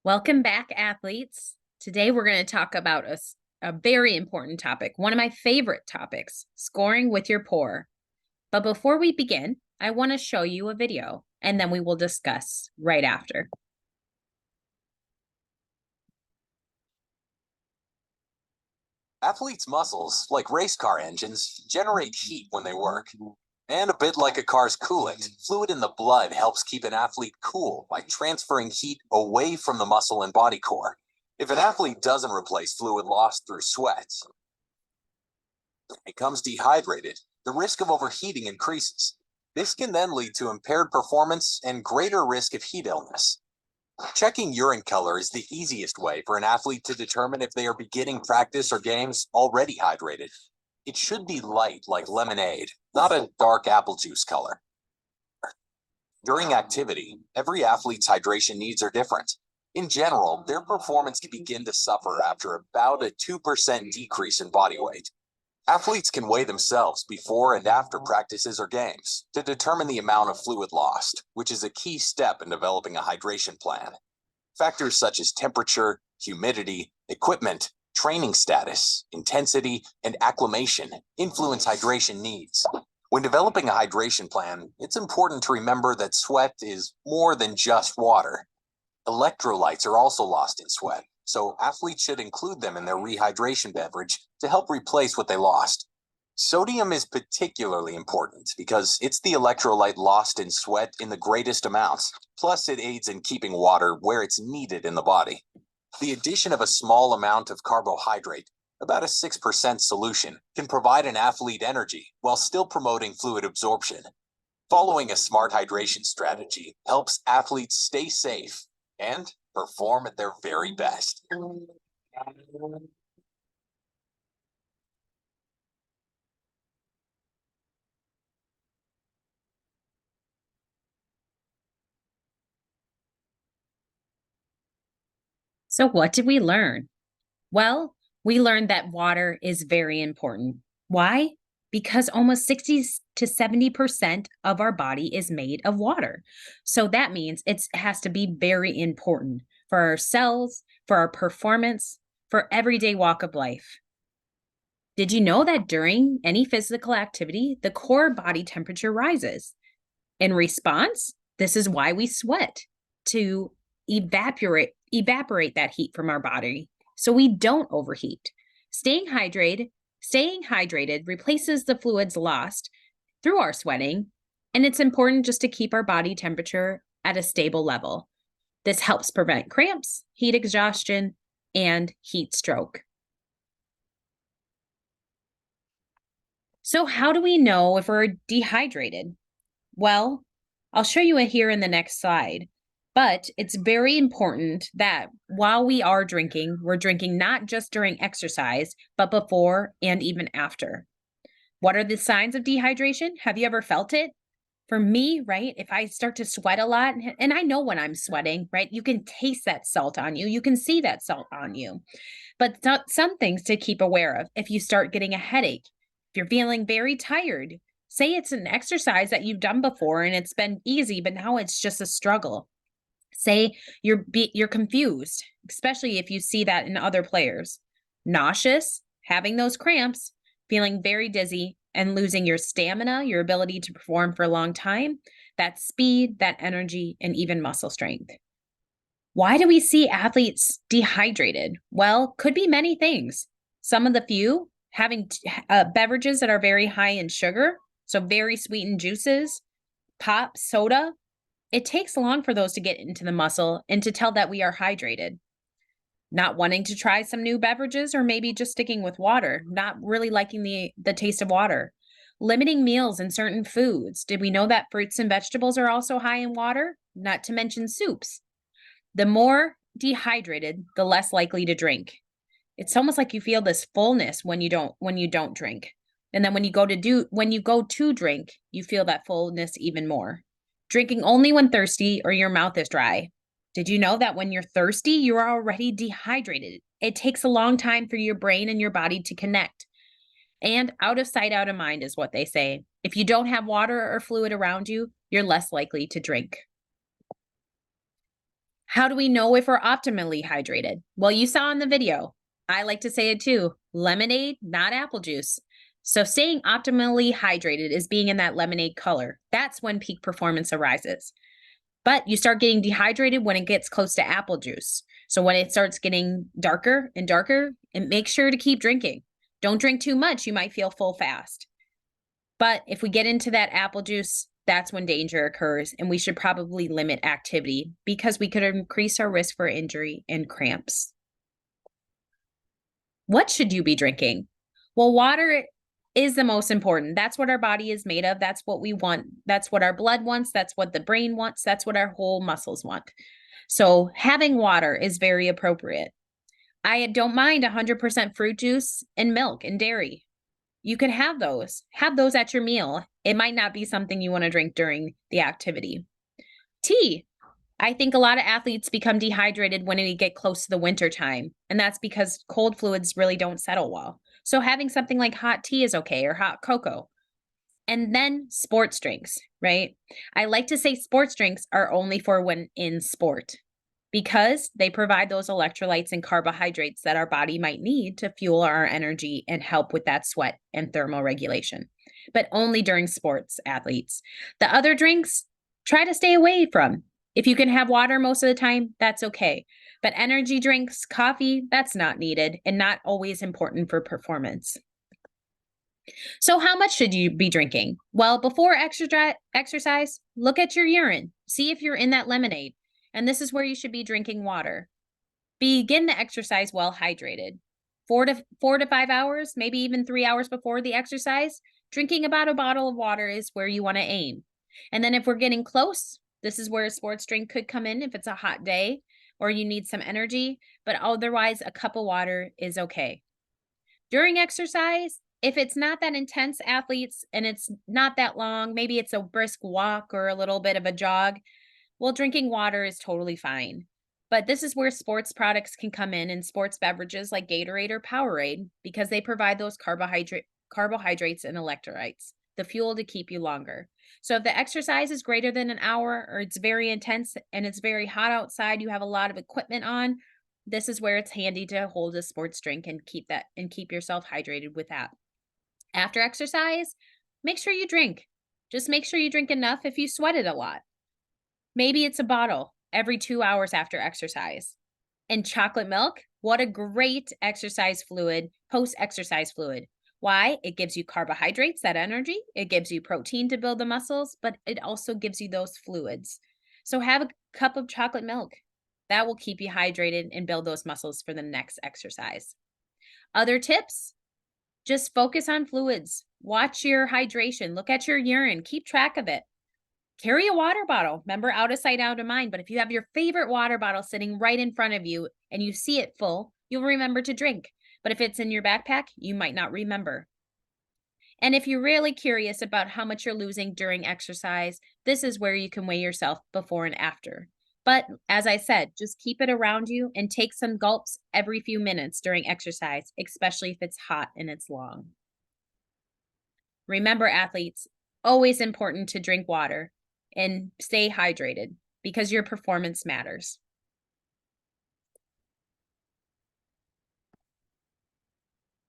Welcome back, athletes. Today we're going to talk about a very important topic, one of my favorite topics, scoring with your pour. But before we begin, I want to show you a video, and then we will discuss right after. Athletes' muscles, like race car engines, generate heat when they work. And a bit like a car's coolant, fluid in the blood helps keep an athlete cool by transferring heat away from the muscle and body core. If an athlete doesn't replace fluid lost through sweat, becomes dehydrated, the risk of overheating increases. This can then lead to impaired performance and greater risk of heat illness. Checking urine color is the easiest way for an athlete to determine if they are beginning practice or games already hydrated. It should be light like lemonade, not a dark apple juice color. During activity, every athlete's hydration needs are different. In general, their performance can begin to suffer after about a 2% decrease in body weight. Athletes can weigh themselves before and after practices or games to determine the amount of fluid lost, which is a key step in developing a hydration plan. Factors such as temperature, humidity, equipment, training status, intensity, and acclimation influence hydration needs. When developing a hydration plan, it's important to remember that sweat is more than just water. Electrolytes are also lost in sweat, so athletes should include them in their rehydration beverage to help replace what they lost. Sodium is particularly important because it's the electrolyte lost in sweat in the greatest amounts, plus it aids in keeping water where it's needed in the body. The addition of a small amount of carbohydrate, about a 6% solution, can provide an athlete energy while still promoting fluid absorption. Following a smart hydration strategy helps athletes stay safe and perform at their very best. So what did we learn? Well, we learned that water is very important. Why? Because almost 60 to 70% of our body is made of water. So that means it has to be very important for our cells, for our performance, for everyday walk of life. Did you know that during any physical activity, the core body temperature rises? In response, this is why we sweat, to evaporate that heat from our body so we don't overheat. Staying hydrated replaces the fluids lost through our sweating, and it's important just to keep our body temperature at a stable level. This helps prevent cramps, heat exhaustion, and heat stroke. So how do we know if we're dehydrated? Well, I'll show you it here in the next slide. But it's very important that while we are drinking, we're drinking not just during exercise, but before and even after. What are the signs of dehydration? Have you ever felt it? For me, right, if I start to sweat a lot, and I know when I'm sweating, right, you can taste that salt on you. You can see that salt on you. But some things to keep aware of. If you start getting a headache, if you're feeling very tired, say it's an exercise that you've done before and it's been easy, but now it's just a struggle. Say you're confused, especially if you see that in other players. Nauseous, having those cramps, feeling very dizzy, and losing your stamina, your ability to perform for a long time, that speed, that energy, and even muscle strength. Why do we see athletes dehydrated? Well, could be many things. Some of the few having beverages that are very high in sugar, so very sweetened juices, pop, soda. It takes long for those to get into the muscle and to tell that we are hydrated. Not wanting to try some new beverages, or maybe just sticking with water, not really liking the taste of water. Limiting meals and certain foods. Did we know that fruits and vegetables are also high in water? Not to mention soups. The more dehydrated, the less likely to drink. It's almost like you feel this fullness when you don't drink. And then when you go to drink, you feel that fullness even more. Drinking only when thirsty or your mouth is dry. Did you know that when you're thirsty, you're already dehydrated? It takes a long time for your brain and your body to connect. And out of sight, out of mind is what they say. If you don't have water or fluid around you, you're less likely to drink. How do we know if we're optimally hydrated? Well, you saw in the video. I like to say it too. Lemonade, not apple juice. So staying optimally hydrated is being in that lemonade color. That's when peak performance arises. But you start getting dehydrated when it gets close to apple juice. So when it starts getting darker and darker, and make sure to keep drinking. Don't drink too much. You might feel full fast. But if we get into that apple juice, that's when danger occurs, and we should probably limit activity because we could increase our risk for injury and cramps. What should you be drinking? Well, water is the most important. That's what our body is made of. That's what we want. That's what our blood wants. That's what the brain wants. That's what our whole muscles want. So having water is very appropriate. I don't mind 100% fruit juice and milk and dairy. You can have those. Have those at your meal. It might not be something you want to drink during the activity. Tea. I think a lot of athletes become dehydrated when we get close to the winter time, and that's because cold fluids really don't settle well. So having something like hot tea is okay, or hot cocoa. And then sports drinks, right? I like to say sports drinks are only for when in sport because they provide those electrolytes and carbohydrates that our body might need to fuel our energy and help with that sweat and thermal regulation, but only during sports athletes. The other drinks, try to stay away from. If you can have water most of the time, that's okay. But energy drinks, coffee, that's not needed and not always important for performance. So how much should you be drinking? Well, before exercise, look at your urine. See if you're in that lemonade. And this is where you should be drinking water. Begin the exercise well hydrated. 4 to 5 hours, maybe even 3 hours before the exercise, drinking about a bottle of water is where you want to aim. And then if we're getting close, this is where a sports drink could come in if it's a hot day or you need some energy, but otherwise a cup of water is okay. During exercise, if it's not that intense, athletes, and it's not that long, maybe it's a brisk walk or a little bit of a jog, well, drinking water is totally fine. But this is where sports products can come in and sports beverages like Gatorade or Powerade because they provide those carbohydrates and electrolytes, the fuel to keep you longer. So if the exercise is greater than an hour or it's very intense and it's very hot outside, you have a lot of equipment on, this is where it's handy to hold a sports drink and keep yourself hydrated with that. After exercise, make sure you drink. Just make sure you drink enough if you sweated a lot. Maybe it's a bottle every 2 hours after exercise. And chocolate milk, what a great exercise fluid, post-exercise fluid. Why? It gives you carbohydrates, that energy. It gives you protein to build the muscles, but it also gives you those fluids. So have a cup of chocolate milk. That will keep you hydrated and build those muscles for the next exercise. Other tips, just focus on fluids. Watch your hydration. Look at your urine. Keep track of it. Carry a water bottle. Remember, out of sight, out of mind. But if you have your favorite water bottle sitting right in front of you and you see it full, you'll remember to drink. But if it's in your backpack, you might not remember. And if you're really curious about how much you're losing during exercise, this is where you can weigh yourself before and after. But as I said, just keep it around you and take some gulps every few minutes during exercise, especially if it's hot and it's long. Remember, athletes, always important to drink water and stay hydrated because your performance matters.